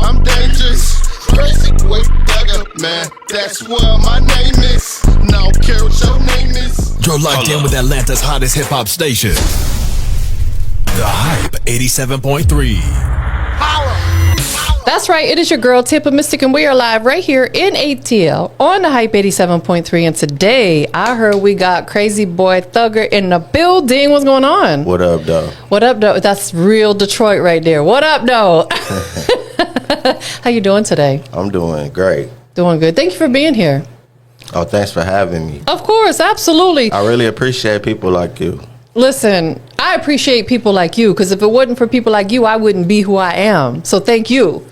I'm dangerous. Crazy boy thugger, man. That's what my name is. Now care what your name is. You're locked in with Atlanta's hottest hip hop station. The Hype 87.3. That's right. It is your girl, Tippa Mystic, and we are live right here in ATL on the Hype 87.3. And today, I heard we got Crazy Boy Thugger in the building. What's going on? What up, though? What up, though? That's real Detroit right there. What up, though? How you doing today? I'm doing great. Doing good. Thank you for being here. Oh, thanks for having me. Of course, absolutely. I really appreciate people like you. Listen, I appreciate people like you because if it wasn't for people like you, I wouldn't be who I am. So thank you.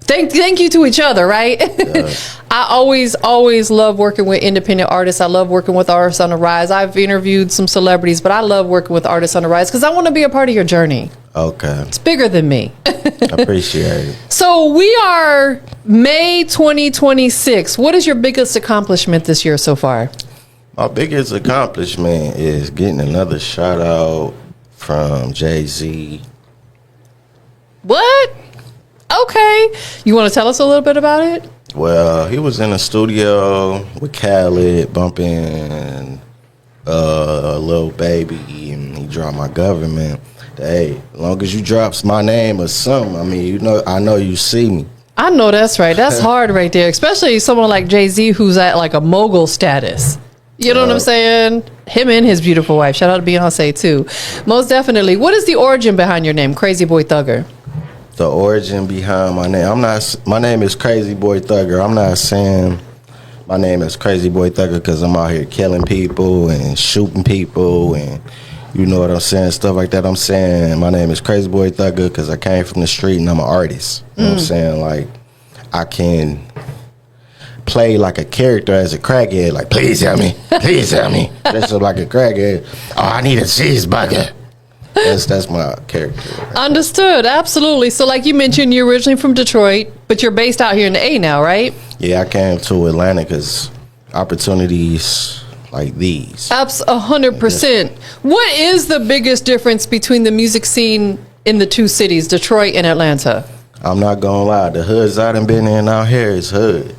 Thank you to each other, right? Yeah. I always love working with independent artists. I love working with artists on the rise. I've interviewed some celebrities, but I love working with artists on the rise because I want to be a part of your journey. Okay. It's bigger than me. I appreciate it. So we are May 2026. What is your biggest accomplishment this year so far? My biggest accomplishment is getting another shout out from Jay-Z. What? Okay. You want to tell us a little bit about it? Well, he was in the studio with Khaled bumping Lil Baby, and he dropped My Government. Hey, as long as you drops my name or something, I mean, you know, I know you see me. I know that's right. That's hard right there, especially someone like Jay-Z who's at like a mogul status. You know what I'm saying? Him and his beautiful wife. Shout out to Beyonce too. Most definitely. What is the origin behind your name, Crazy Boy Thugger? The origin behind my name. My name is Crazy Boy Thugger. I'm not saying my name is Crazy Boy Thugger because I'm out here killing people and shooting people and you know what I'm saying, stuff like that. I'm saying my name is Crazy Boy Thugger because I came from the street and I'm an artist. You know what I'm saying? Like, I can play like a character as a crackhead, like, please help me, please help me. Dress up like a crackhead. Oh, I need a cheeseburger. That's my character. Understood, absolutely. So like you mentioned, you're originally from Detroit, but you're based out here in the A now, right? Yeah, I came to Atlanta because opportunities like these. 100%. What is the biggest difference between the music scene in the two cities, Detroit and Atlanta? I'm not gonna lie, the hoods I done been in out here is hood.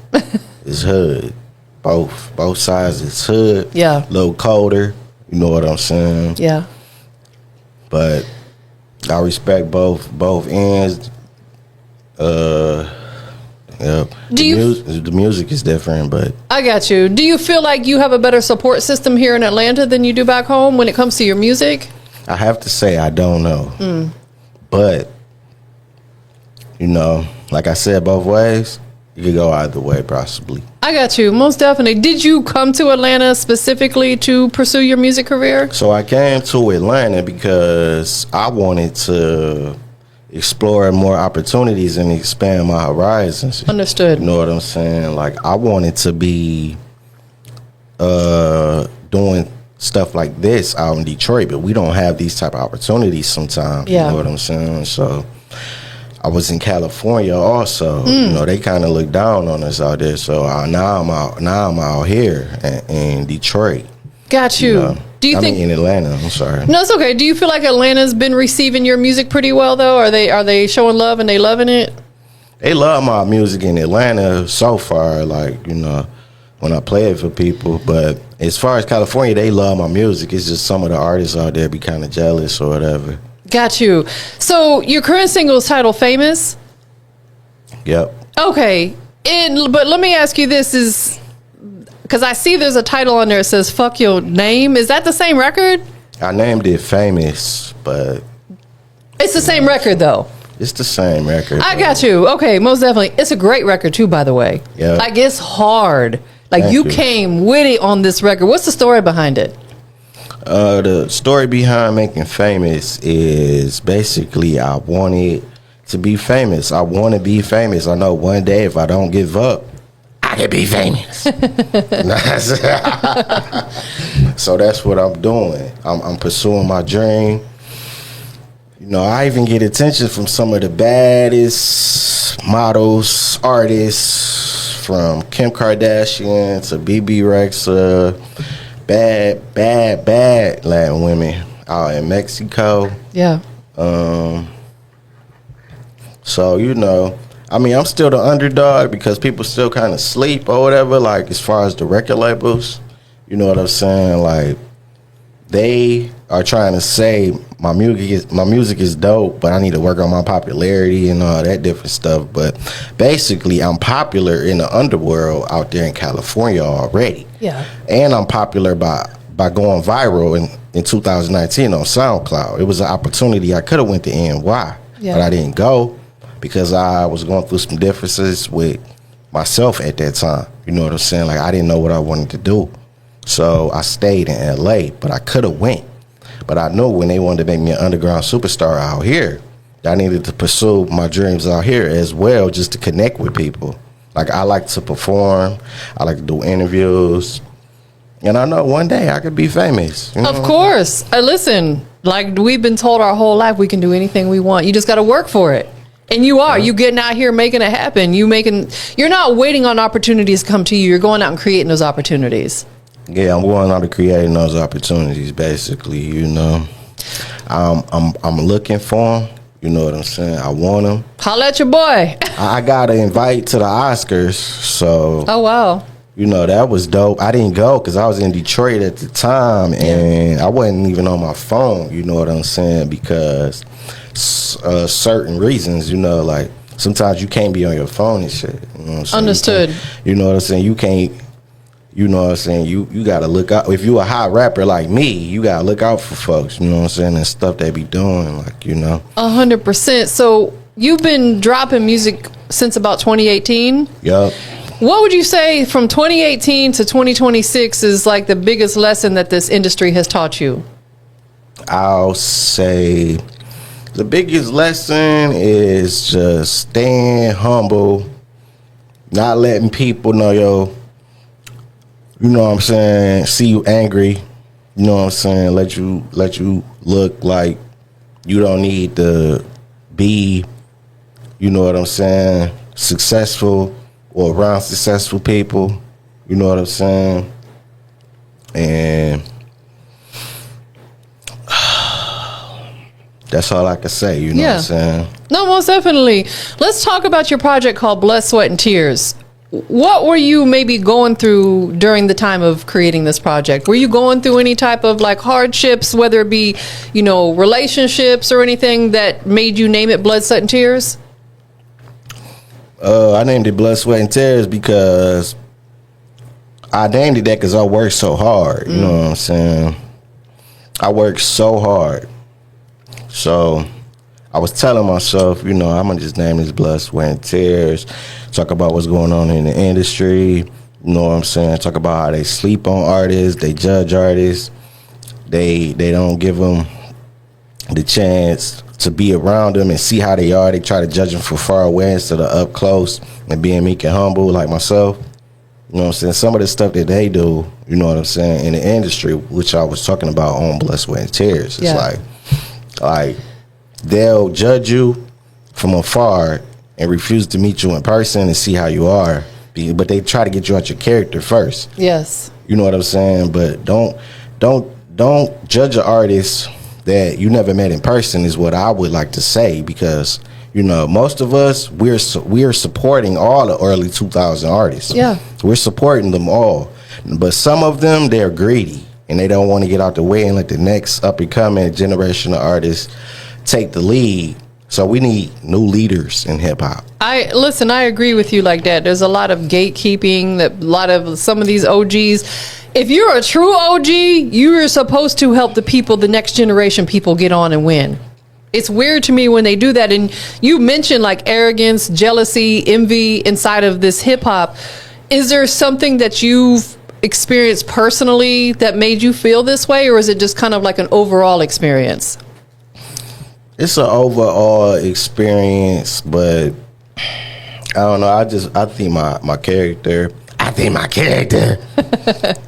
It's hood. Both sides is hood. Yeah. A little colder, you know what I'm saying? Yeah. But I respect both ends. Yeah. The music is different, but I got you. Do you feel like you have a better support system here in Atlanta than you do back home when it comes to your music? I have to say I don't know. But you know, like I said, both ways. You could go either way, possibly. I got you. Most definitely. Did you come to Atlanta specifically to pursue your music career? So I came to Atlanta because I wanted to explore more opportunities and expand my horizons. Understood. You know what I'm saying? Like, I wanted to be doing stuff like this out in Detroit, but we don't have these type of opportunities sometimes. Yeah. You know what I'm saying? So I was in California also. You know, they kind of look down on us out there. So now I'm out here in Detroit. Got you. Do you think in Atlanta? I'm sorry. No, it's okay. Do you feel like Atlanta's been receiving your music pretty well though? Are they showing love and they loving it? They love my music in Atlanta so far. Like, you know, when I play it for people. But as far as California, they love my music. It's just some of the artists out there be kind of jealous or whatever. Got you. So your current single is titled Famous? Yep. Okay. But let me ask you this is, because I see there's a title on there that says Fuck Your Name. Is that the same record? I named it Famous, but It's the same record though. it's the same record. I got you. Okay, most definitely. It's a great record too, by the way. Yeah. Like it's hard. Like Thank you you. came witty on this record. What's the story behind it? The story behind making Famous is basically I wanted to be famous. I want to be famous. I know one day if I don't give up, I could be famous. So that's what I'm doing. I'm pursuing my dream. You know, I even get attention from some of the baddest models, artists, from Kim Kardashian to BB Rexa. Bad Latin women out in Mexico. Yeah. So, you know, I mean, I'm still the underdog because people still kind of sleep or whatever. Like, as far as the record labels, you know what I'm saying? Like, they are trying to say my music is dope, but I need to work on my popularity and all that different stuff. But basically, I'm popular in the underworld out there in California already. Yeah. And I'm popular by going viral in 2019 on SoundCloud. It was an opportunity. I could have went to NY, Yeah. but I didn't go because I was going through some differences with myself at that time. You know what I'm saying? Like, I didn't know what I wanted to do. So I stayed in LA, but I could have went. But I knew when they wanted to make me an underground superstar out here, I needed to pursue my dreams out here as well, just to connect with people. Like, I like to perform. I like to do interviews. And I know one day I could be famous. You know? Of course. Listen, like we've been told our whole life, we can do anything we want. You just got to work for it. And you are. You getting out here making it happen. You're not waiting on opportunities to come to you. You're going out and creating those opportunities. Yeah, I'm going out and creating those opportunities, basically, you know. I'm looking for them. You know what I'm saying? I want them. Holla at your boy. I got an invite to the Oscars, so... Oh, wow. You know, that was dope. I didn't go because I was in Detroit at the time, and I wasn't even on my phone, you know what I'm saying, because certain reasons, you know, like, sometimes you can't be on your phone and shit. You know what I'm saying? Understood. You know what I'm saying? You can't, you know what I'm saying? You got to look out. If you a hot rapper like me, you got to look out for folks, you know what I'm saying, and stuff they be doing, like, you know. 100%. So you've been dropping music since about 2018? Yup. What would you say from 2018 to 2026 is like the biggest lesson that this industry has taught you? I'll say the biggest lesson is just staying humble, not letting people know, you know what I'm saying, see you angry, you know what I'm saying, let you look like you don't need to be, you know what I'm saying, successful or around successful people, you know what I'm saying, and that's all I can say, you know what I'm saying. No, most definitely. Let's talk about your project called Blood, Sweat, and Tears. What were you maybe going through during the time of creating this project? Were you going through any type of like hardships, whether it be, you know, relationships or anything that made you name it Blood, Sweat, and Tears? I named it Blood, Sweat, and Tears because I named it that because I worked so hard. You know what I'm saying? I worked so hard. So I was telling myself, you know, I'm going to just name this Blood, Sweat, and Tears. Talk about what's going on in the industry. You know what I'm saying? Talk about how they sleep on artists. They judge artists. They don't give them the chance to be around them and see how they are. They try to judge them from far away instead of up close and being meek and humble like myself. You know what I'm saying? Some of the stuff that they do, you know what I'm saying, in the industry, which I was talking about on Blood, Sweat, and Tears. It's like they'll judge you from afar and refuse to meet you in person and see how you are. But they try to get you out your character first. Yes. You know what I'm saying? But don't judge an artist that you never met in person is what I would like to say, because you know most of us we're supporting all the early 2000 artists. Yeah, we're supporting them all, but some of them, they're greedy and they don't want to get out the way and let the next up and coming generation of artists take the lead. So we need new leaders in hip hop. I agree with you like that. There's a lot of gatekeeping, some of these OGs. If you're a true OG, you're supposed to help the next generation people get on and win. It's weird to me when they do that. And you mentioned like arrogance, jealousy, envy inside of this hip hop. Is there something that you've experienced personally that made you feel this way, or is it just kind of like an overall experience? It's an overall experience, but I don't know. I think my character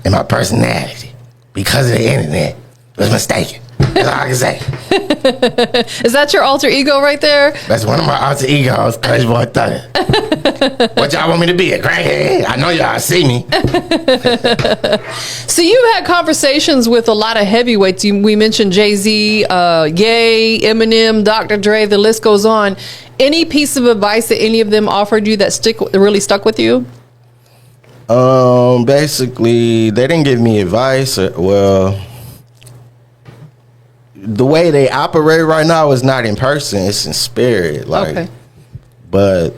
and my personality, because of the internet, was mistaken. That's all I can say. Is that your alter ego right there? That's one of my alter egos, Crazy Boy Thugger. What y'all want me to be? A crackhead? I know y'all see me. So you had conversations with a lot of heavyweights. We mentioned Jay-Z, Ye, Eminem, Dr. Dre, the list goes on. Any piece of advice that any of them offered you that really stuck with you? Basically, they didn't give me advice. Well, the way they operate right now is not in person; it's in spirit. Like, Okay. but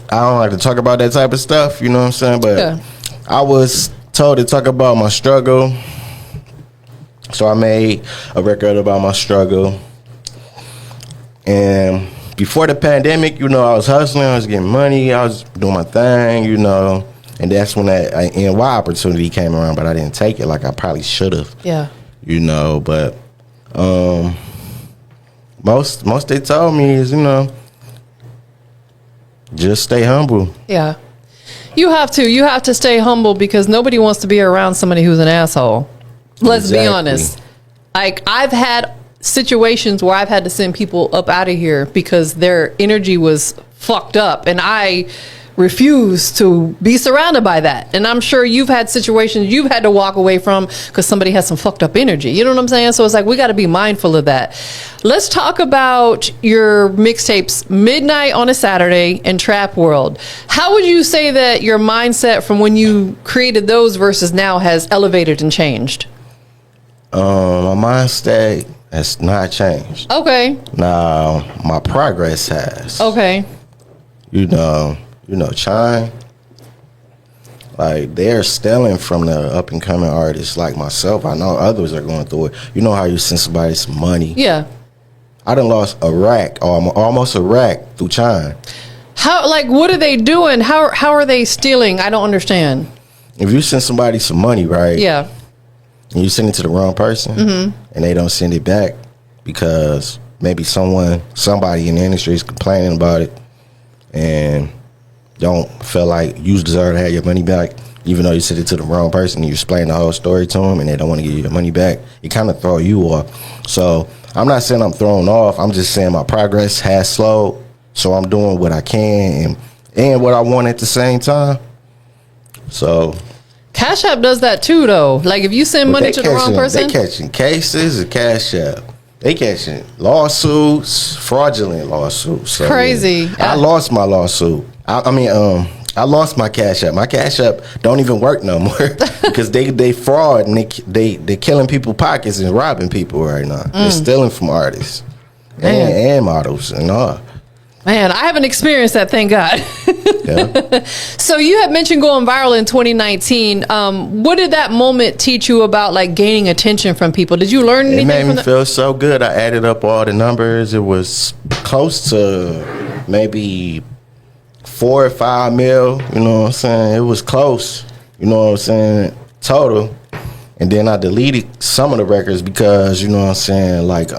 I don't like to talk about that type of stuff. You know what I'm saying? But Yeah. I was told to talk about my struggle, so I made a record about my struggle. And before the pandemic, you know, I was hustling, I was getting money, I was doing my thing, you know, and that's when that NY opportunity came around, but I didn't take it like I probably should have. Yeah. You know, but most they told me is, you know, just stay humble. Yeah. You have to stay humble because nobody wants to be around somebody who's an asshole. Let's be Exactly. honest. Like, I've had situations where I've had to send people up out of here because their energy was fucked up, and I refuse to be surrounded by that. And I'm sure you've had situations you've had to walk away from because somebody has some fucked up energy. You know what I'm saying? So it's like, we got to be mindful of that. Let's talk about your mixtapes, Midnight on a Saturday and Trap World. How would you say that your mindset from when you created those versus now has elevated and changed? My mindset has not changed. Okay. Now, my progress has. Okay. You know, Chime, like, they're stealing from the up and coming artists like myself. I know others are going through it. You know how you send somebody some money. Yeah. I done lost a rack, or almost a rack through Chime. How, like, what are they doing? How are they stealing? I don't understand. If you send somebody some money, right? Yeah. And you send it to the wrong person, and they don't send it back because maybe somebody in the industry is complaining about it and don't feel like you deserve to have your money back, even though you sent it to the wrong person. You explain the whole story to them and they don't want to give you your money back. It kind of throw you off. So I'm not saying I'm thrown off. I'm just saying my progress has slowed. So I'm doing what I can and what I want at the same time. So Cash App does that too, though. Like, if you send money to the wrong person. They catching cases of Cash App. They catching lawsuits, fraudulent lawsuits. So, Crazy. I lost my lawsuit. I lost my Cash App. My Cash App don't even work no more because they fraud and they killing people's pockets and robbing people right now. They're stealing from artists and models and all. Man, I haven't experienced that, thank God. Yeah. So you had mentioned going viral in 2019. What did that moment teach you about, like, gaining attention from people? Did you learn anything It made from me that? feel so good. I added up all the numbers. It was close to maybe 4 or 5 mil. You know what I'm saying? It was close. You know what I'm saying? Total. And then I deleted some of the records because, you know what I'm saying, like,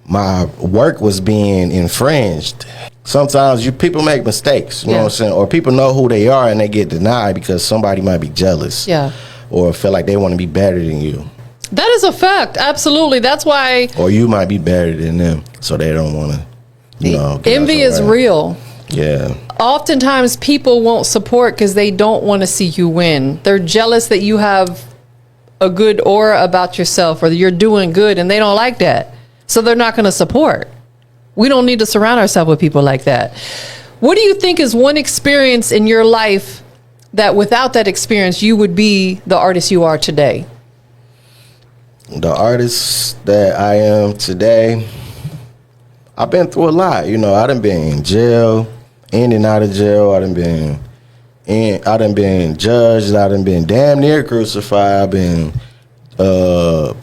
my work was being infringed. Sometimes people make mistakes, you know what I'm saying? Or people know who they are and they get denied because somebody might be jealous. Yeah. Or feel like they want to be better than you. That is a fact. Absolutely. That's why Or you might be better than them, so they don't want to, you know. get out envy your is way. real. Yeah. Oftentimes people won't support because they don't want to see you win. They're jealous that you have a good aura about yourself or that you're doing good, and they don't like that. So they're not going to support. We don't need to surround ourselves with people like that. What do you think is one experience in your life that without that experience, you would be the artist you are today? The artist that I am today, I've been through a lot. You know, I done been in jail, in and out of jail. I done been judged. I done been damn near crucified. I've been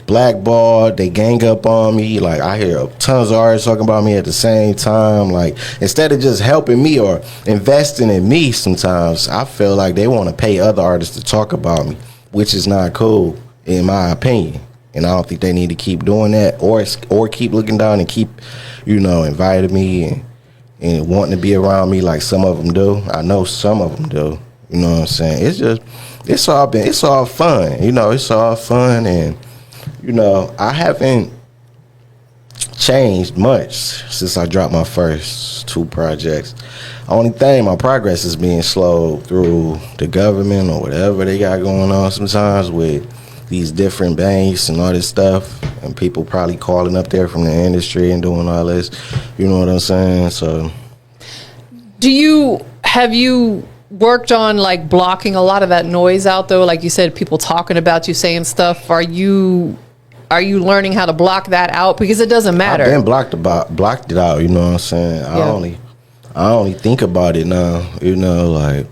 blackballed. They gang up on me. Like, I hear tons of artists talking about me at the same time. Like, instead of just helping me or investing in me, sometimes I feel like they want to pay other artists to talk about me, which is not cool in my opinion. And I don't think they need to keep doing that or keep looking down and keep, you know, inviting me and wanting to be around me like some of them do. I know some of them do. You know what I'm saying? It's all fun. You know, it's all fun. And, you know, I haven't changed much since I dropped my first 2 projects. Only thing, my progress is being slowed through the government or whatever they got going on sometimes with these different banks and all this stuff, and people probably calling up there from the industry and doing all this. You know what I'm saying? So, have you worked on like blocking a lot of that noise out though? Like you said, people talking about you, saying stuff. Are you learning how to block that out? Because it doesn't matter. I've been blocked it out. You know what I'm saying? Yeah. I only think about it now. You know, like,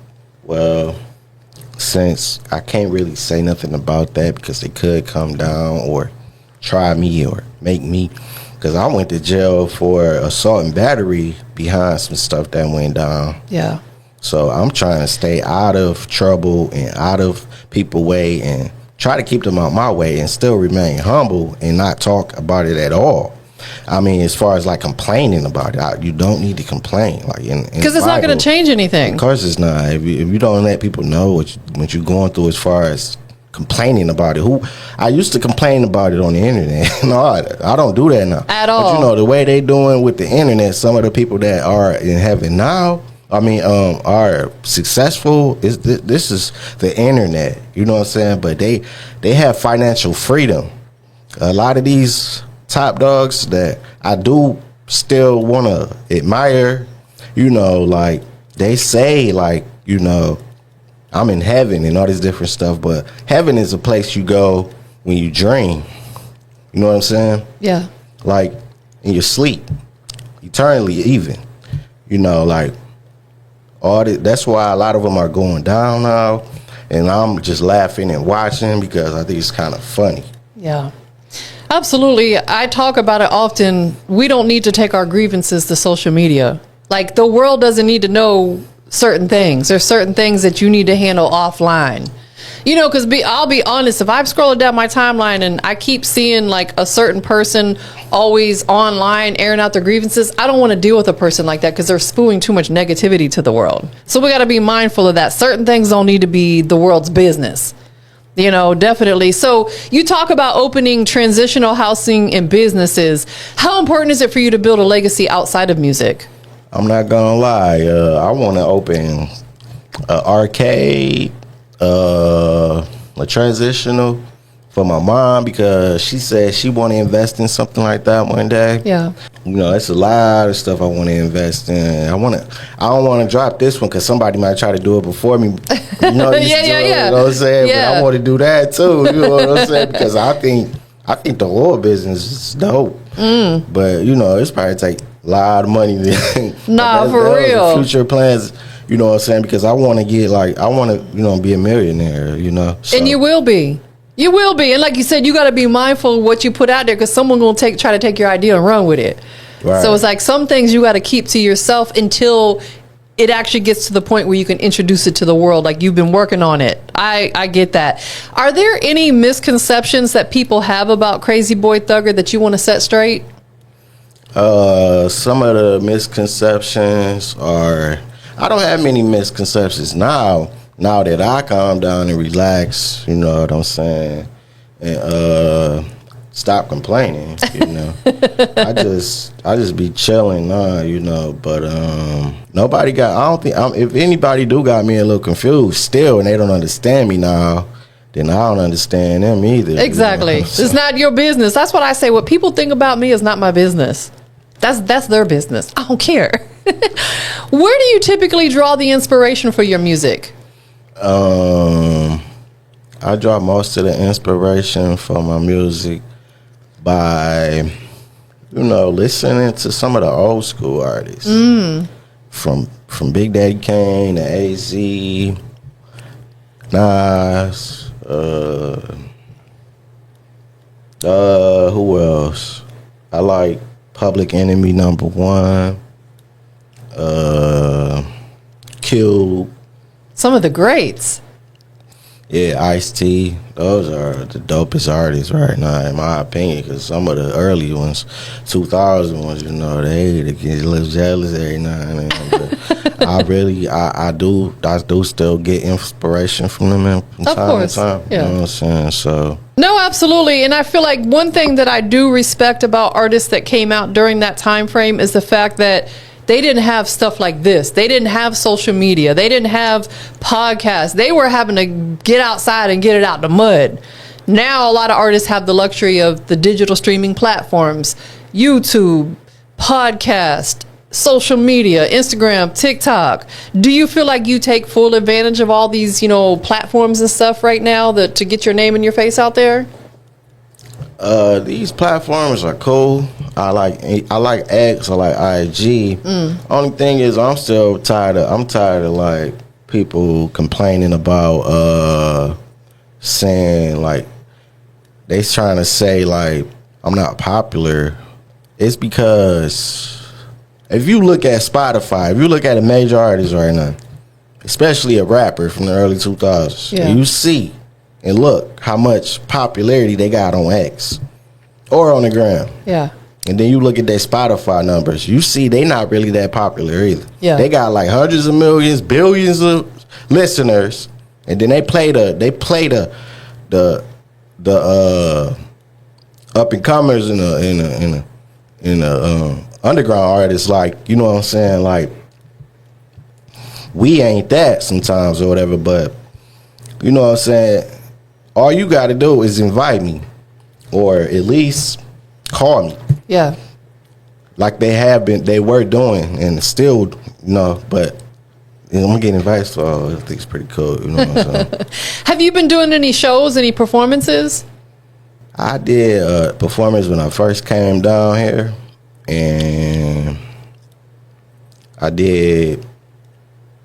well, since I can't really say nothing about that because they could come down or try me or make me. Because I went to jail for assault and battery behind some stuff that went down. Yeah. So I'm trying to stay out of trouble and out of people's way and try to keep them out my way and still remain humble and not talk about it at all. I mean, as far as like complaining about it, you don't need to complain. Like, because it's not going to change anything. Of course, it's not. If you don't let people know what you're going through as far as complaining about it. I used to complain about it on the internet. No, I don't do that now at all. But you know the way they doing with the internet. Some of the people that are in heaven now, are successful. This is the internet. You know what I'm saying? But they have financial freedom. A lot of these top dogs that I do still want to admire. You know, like they say, like, you know, I'm in heaven and all this different stuff, but heaven is a place you go when you dream. You know what I'm saying? Yeah. Like in your sleep, eternally even. You know, like that's why a lot of them are going down now, and I'm just laughing and watching because I think it's kind of funny. Yeah. Absolutely. I talk about it often. We don't need to take our grievances to social media. Like, the world doesn't need to know certain things. There's certain things that you need to handle offline. You know, because I'll be honest, if I'm scrolling down my timeline and I keep seeing like a certain person always online airing out their grievances, I don't want to deal with a person like that because they're spewing too much negativity to the world. So we got to be mindful of that. Certain things don't need to be the world's business. You know, definitely. So you talk about opening transitional housing and businesses. How important is it for you to build a legacy outside of music? I'm not gonna lie. I want to open an arcade, a transitional for my mom because she said she want to invest in something like that one day. Yeah. You know, it's a lot of stuff I want to invest in. I don't want to drop this one because somebody might try to do it before me. You know, yeah. You know what I'm saying? Yeah. But I want to do that too. You know what I'm saying? Because I think the oil business is dope. But you know, it's probably take a lot of money. Nah, for real. Future plans. You know what I'm saying? Because I want to be a millionaire. You know, so. And you will be. You will be. And like you said, you got to be mindful of what you put out there because someone going to try to take your idea and run with it. Right. So it's like some things you got to keep to yourself until it actually gets to the point where you can introduce it to the world. Like you've been working on it. I get that. Are there any misconceptions that people have about Crazy Boy Thugger that you want to set straight? Some of the misconceptions are, I don't have many misconceptions now that I calm down and relax, you know what I'm saying, and stop complaining, you know. I just be chilling now, you know, but if anybody do got me a little confused still and they don't understand me now, then I don't understand them either. Exactly. You know? It's not your business. That's what I say. What people think about me is not my business. That's their business. I don't care. Where do you typically draw the inspiration for your music? I draw most of the inspiration for my music by, you know, listening to some of the old school artists. From Big Daddy Kane to AZ, Nas, who else? I like Public Enemy #1, Cube. Some of the greats. Yeah, Ice-T. Those are the dopest artists right now, in my opinion, because some of the early ones, 2000 ones, you know, they get a little jealous every now and then. But I do still get inspiration from them from time to time. Yeah. You know what I'm saying? So. No, absolutely. And I feel like one thing that I do respect about artists that came out during that time frame is the fact that they didn't have stuff like this. They didn't have social media. They didn't have podcasts. They were having to get outside and get it out the mud. Now a lot of artists have the luxury of the digital streaming platforms, YouTube, podcast, social media, Instagram, TikTok. Do you feel like you take full advantage of all these, platforms and stuff right now to get your name and your face out there? These platforms are cool. I like X. I like IG. Only thing is, I'm tired of like people complaining about saying like they trying to say like I'm not popular. It's because if you look at Spotify, if you look at a major artist right now, especially a rapper from the early 2000s, you see and look how much popularity they got on X or on the gram. Yeah. And then you look at their Spotify numbers, you see they not really that popular either. Yeah. They got like hundreds of millions, billions of listeners, and then they play the up and comers in the underground artists, like, you know what I'm saying, like we ain't that sometimes or whatever, but you know what I'm saying, all you got to do is invite me or at least call me. Yeah. Like they were doing and still, but I'm getting advice, so I think it's pretty cool, you know what I'm saying? Have you been doing any shows, any performances? I did a performance when I first came down here, and I did,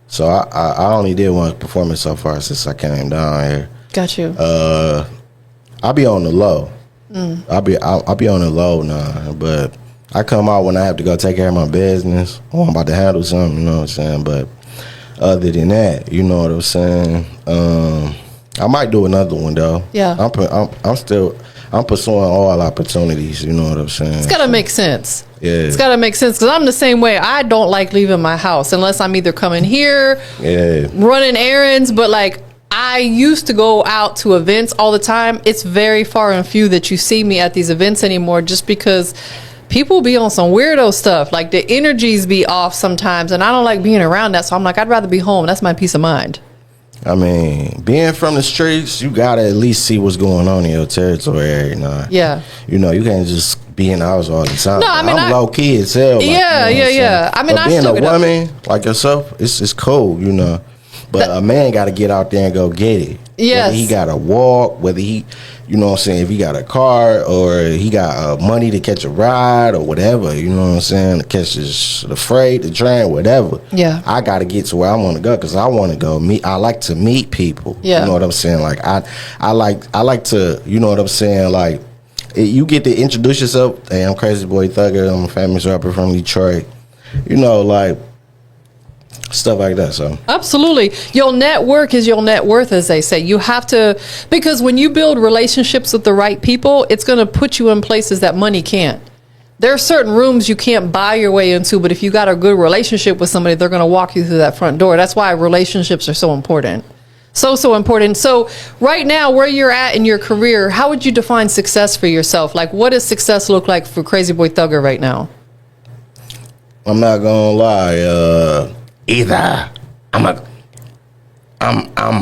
so I only did one performance so far since I came down here. Got you. I'll be on the low. I'll be on the low now, but I come out when I have to go take care of my business or I'm about to handle something, you know what I'm saying? But other than that, you know what I'm saying? I might do another one though. Yeah. I'm pursuing all opportunities, you know what I'm saying? It's gotta make sense. Yeah. It's gotta make sense, because I'm the same way. I don't like leaving my house unless I'm either coming here, running errands, but like I used to go out to events all the time. It's very far and few that you see me at these events anymore, just because people be on some weirdo stuff. Like the energies be off sometimes, and I don't like being around that. So I'm like, I'd rather be home. That's my peace of mind. I mean, being from the streets, you gotta at least see what's going on in your territory every night. Yeah. You can't just be in the house all the time. No, I mean, I'm low key as hell. Like, yeah. I mean, but being a woman like yourself, it's cool, But a man got to get out there and go get it. Yes. Whether he got to walk, whether he, you know what I'm saying, if he got a car or he got money to catch a ride or whatever, you know what I'm saying, to catch the freight, the train, whatever. Yeah. I got to get to where I want to go because I want to go meet. I like to meet people. Yeah. You know what I'm saying? Like I like to, you know what I'm saying, like you get to introduce yourself. Hey, I'm Crazy Boy Thugger. I'm a famous rapper from Detroit. Like stuff like that. So absolutely, your network is your net worth, as they say. You have to, because when you build relationships with the right people, it's going to put you in places that money can't. There are certain rooms you can't buy your way into, but if you got a good relationship with somebody, they're going to walk you through that front door. That's why relationships are so important. So important. So right now, where you're at in your career, how would you define success for yourself? Like, what does success look like for Crazy Boy Thugger right now? I'm not gonna lie. Either I'm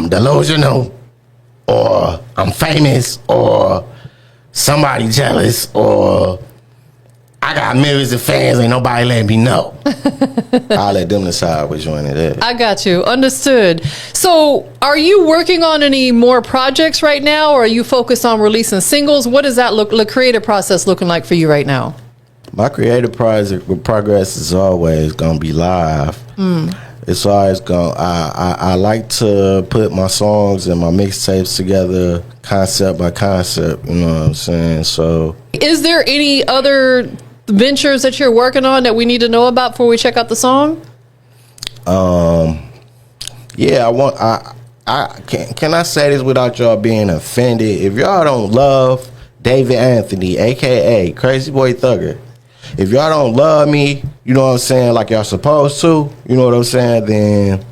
delusional, or I'm famous, or somebody jealous, or I got millions of fans and nobody let me know. I'll let them decide which one it is. I got you. Understood. So are you working on any more projects right now, or are you focused on releasing singles? What does that the creative process looking like for you right now? My creative progress is always going to be live. It's always going. I like to put my songs and my mixtapes together, concept by concept. You know what I'm saying? So, is there any other ventures that you're working on that we need to know about before we check out the song? Yeah, can I say this without y'all being offended? If y'all don't love David Anthony, aka Crazy Boy Thugger, if y'all don't love me, you know what I'm saying, like y'all supposed to, you know what I'm saying, then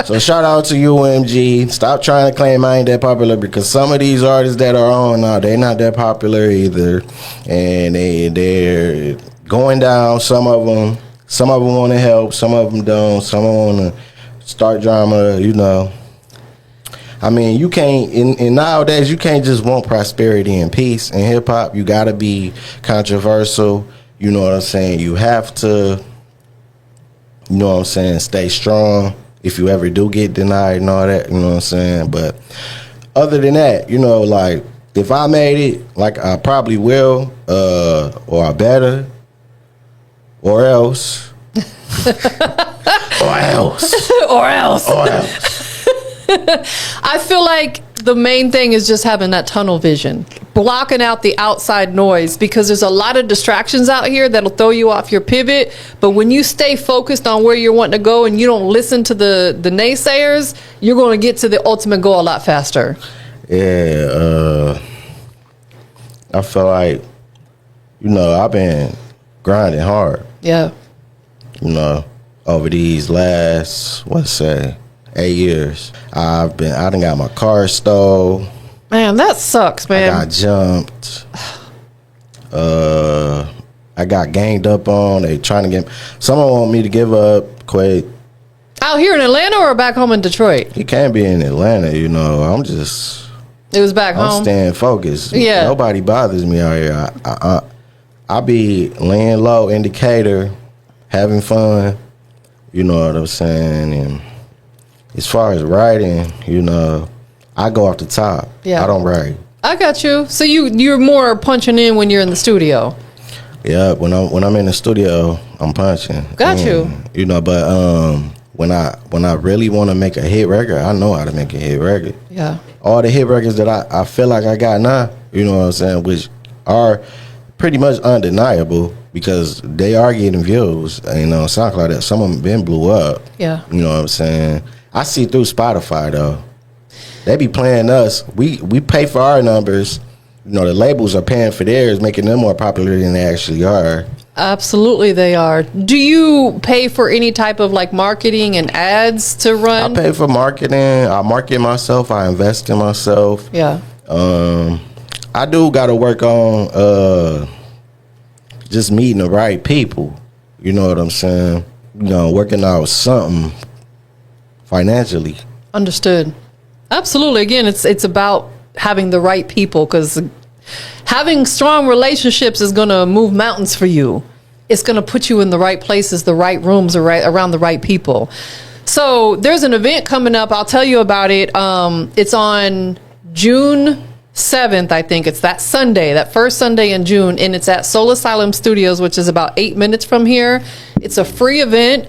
so shout out to UMG. Stop trying to claim I ain't that popular, because some of these artists that are on now, they're not that popular either, and they're going down. Some of them want to help, some of them don't, some of them want to start drama, I mean, you can't, in nowadays, you can't just want prosperity and peace in hip hop. You got to be controversial. You know what I'm saying? You have to, you know what I'm saying, stay strong if you ever do get denied and all that. You know what I'm saying? But other than that, you know, like, if I made it, like, I probably will, or I better, or else. Or else. Or else. Or else. I feel like the main thing is just having that tunnel vision, blocking out the outside noise, because there's a lot of distractions out here that'll throw you off your pivot. But when you stay focused on where you're wanting to go and you don't listen to the naysayers, you're going to get to the ultimate goal a lot faster. Yeah, I feel like, you know, I've been grinding hard. Yeah. You know, over these last, 8 years. I done got my car stole. Man, that sucks, man. I got jumped. I got ganged up on. They trying to get, someone want me to give up quick. Out here in Atlanta or back home in Detroit? It can't be in Atlanta, you know. It was back I'm home. staying focused. Yeah. Nobody bothers me out here. I be laying low, indicator, having fun. You know what I'm saying? And as far as writing, you know, I go off the top. Yeah. I don't write. I got you. So you're more punching in when you're in the studio. Yeah, when I'm in the studio, I'm punching. Got you. You know, but when I really want to make a hit record, I know how to make a hit record. Yeah. All the hit records that I feel like I got now, you know what I'm saying, which are pretty much undeniable because they are getting views. You know, SoundCloud, that some of them been blew up. Yeah. You know what I'm saying? I see through Spotify though. They be playing us. We pay for our numbers. You know, the labels are paying for theirs, making them more popular than they actually are. Absolutely, they are. Do you pay for any type of like marketing and ads to run? I pay for marketing. I market myself. I invest in myself. Yeah. I do got to work on just meeting the right people. You know what I'm saying? You know, working out something financially. Understood. Absolutely. Again, it's about having the right people, because having strong relationships is going to move mountains for you. It's going to put you in the right places, the right rooms, around the right people. So there's an event coming up. I'll tell you about it. It's on June 7th, I think. It's that Sunday, that first Sunday in June, and it's at Soul Asylum Studios, which is about 8 minutes from here. It's a free event.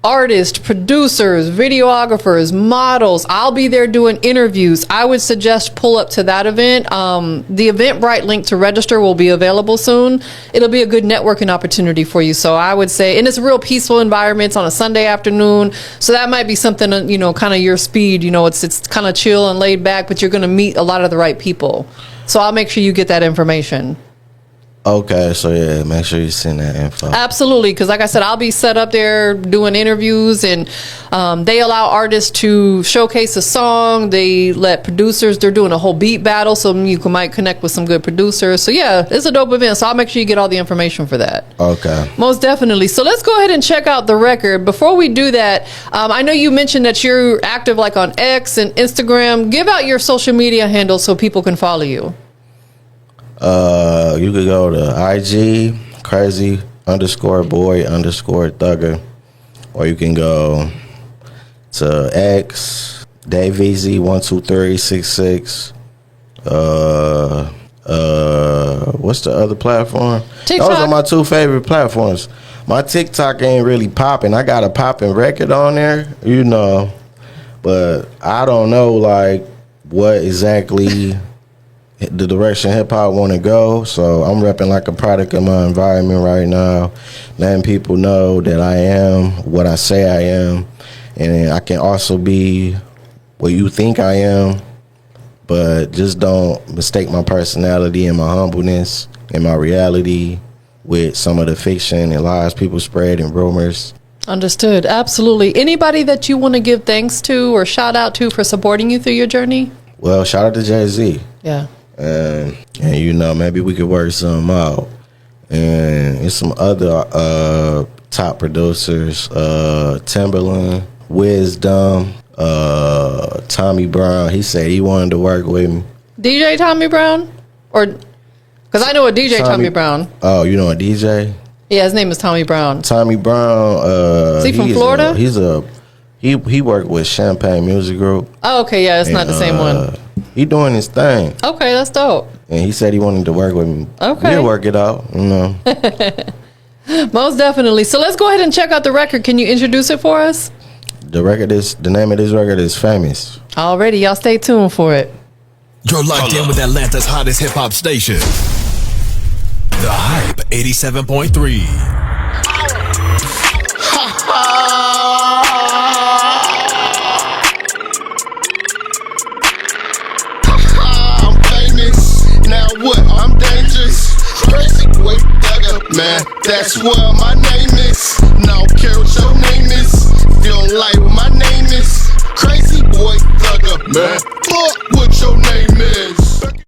Artists, producers, videographers, models. I'll be there doing interviews. I would suggest pull up to that event. The Eventbrite link to register will be available soon. It'll be a good networking opportunity for you. So I would say, and it's a real peaceful environment. It's on a Sunday afternoon. So that might be something, you know, kind of your speed. You know, it's kind of chill and laid back, but you're going to meet a lot of the right people. So I'll make sure you get that information. Okay, so yeah, make sure you send that info. Absolutely, because like I said, I'll be set up there doing interviews, and they allow artists to showcase a song. They let producers, they're doing a whole beat battle, so you might connect with some good producers. So yeah, it's a dope event, so I'll make sure you get all the information for that. Okay. Most definitely. So let's go ahead and check out the record. Before we do that, I know you mentioned that you're active like on X and Instagram. Give out your social media handles so people can follow you. You could go to IG, crazy_boy_thugger, or you can go to X, DaveEasy12366. What's the other platform? TikTok. Those are my two favorite platforms. My TikTok ain't really popping. I got a popping record on there, you know, but I don't know like what exactly the direction hip hop want to go. So I'm repping like a product of my environment right now, letting people know that I am what I say I am, and I can also be what you think I am, but just don't mistake my personality and my humbleness and my reality with some of the fiction and lies people spread and rumors. Understood. Absolutely. Anybody that you want to give thanks to or shout out to for supporting you through your journey? Well, shout out to Jay-Z. Yeah. And you know, maybe we could work something out. And it's some other top producers, Timberland, Wisdom, Tommy Brown. He said he wanted to work with me. DJ Tommy Brown? Or, because I know a DJ Tommy Brown. Oh, you know a DJ? Yeah, his name is Tommy Brown. Tommy Brown. Is he from Florida? He worked with Champagne Music Group. Oh, okay, yeah, it's not the same one. He doing his thing. Okay, that's dope. And he said he wanted to work with me. Okay. We'll work it out, you know. Most definitely. So let's go ahead and check out the record. Can you introduce it for us? The name of this record is Famous. Alrighty, y'all stay tuned for it. You're locked in with Atlanta's hottest hip hop station. The Hype 87.3. I'm famous. Now what? I'm dangerous. Crazy boy thugger, man. That's what my name is. Now care what your name is. If you don't like what my name is, crazy boy thugger, man. Fuck what your name